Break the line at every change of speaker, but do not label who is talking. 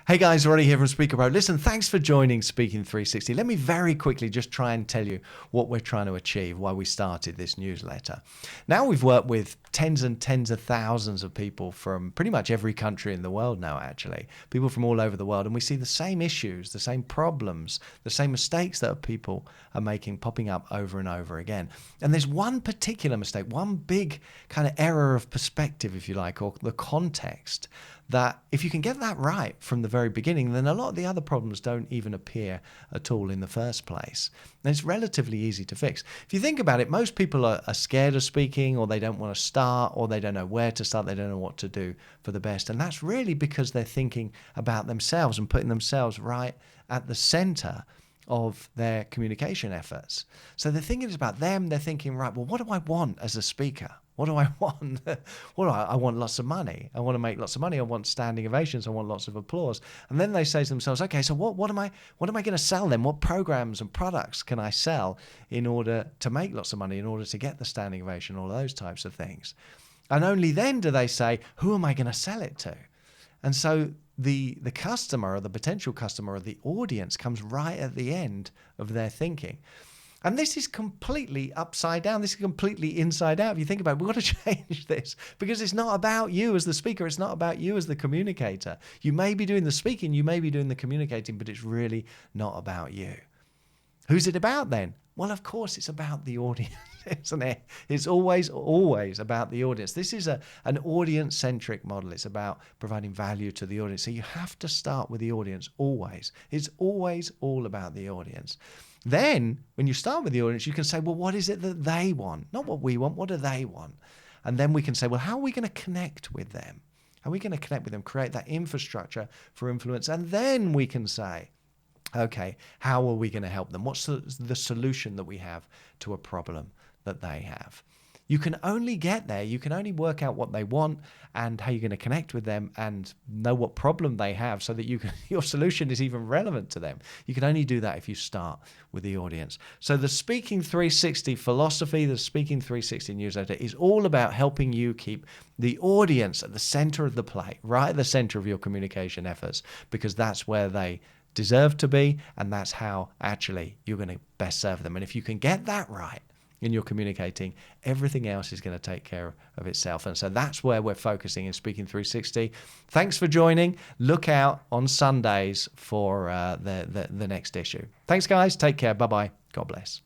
Hey guys, Roddy here from Speaker Pro. Listen, thanks for joining Speaking 360. Let me very quickly just try and tell you what we're trying to achieve, why we started this newsletter. Now we've worked with tens and tens of thousands of people from pretty much every country in the world now, actually. People from all over the world, and we see the same issues, the same problems, the same mistakes that people are making popping up over and over again. And there's one particular mistake, one big kind of error of perspective, if you like, or the context, that if you can get that right from the very beginning, then a lot of the other problems don't even appear at all in the first place. And it's relatively easy to fix. If you think about it, most people are scared of speaking, or they don't want to start, or they don't know where to start, they don't know what to do for the best. And that's really because they're thinking about themselves and putting themselves right at the center of their communication efforts. So they're thinking about them, they're thinking, right, well, what do I want as a speaker? What do I want? I want lots of money. I want to make lots of money. I want standing ovations. I want lots of applause. And then they say to themselves, okay, so what am I going to sell then? What programs and products can I sell in order to make lots of money, in order to get the standing ovation, all those types of things? And only then do they say, who am I going to sell it to? And so the customer, or the potential customer, or the audience comes right at the end of their thinking. And this is completely upside down. This is completely inside out. If you think about it, we've got to change this, because it's not about you as the speaker. It's not about you as the communicator. You may be doing the speaking, you may be doing the communicating, but it's really not about you. Who's it about then? Well, of course, it's about the audience, isn't it? It's always about the audience. This is an audience-centric model. It's about providing value to the audience. So you have to start with the audience always. It's always all about the audience. Then, when you start with the audience, you can say, well, what is it that they want? Not what we want, what do they want? And then we can say, well, how are we going to connect with them? How are we going to connect with them, create that infrastructure for influence? And then we can say, okay, how are we going to help them? What's the solution that we have to a problem that they have? You can only get there, you can only work out what they want and how you're going to connect with them and know what problem they have so that your solution is even relevant to them. You can only do that if you start with the audience. So the Speaking 360 philosophy, the Speaking 360 newsletter is all about helping you keep the audience at the center of the plate, right at the center of your communication efforts, because that's where they deserve to be, and that's how actually you're going to best serve them. And if you can get that right in your communicating, everything else is going to take care of itself. And so that's where we're focusing in Speaking 360. Thanks for joining. Look out on Sundays for the next issue. Thanks, guys. Take care. Bye-bye. God bless.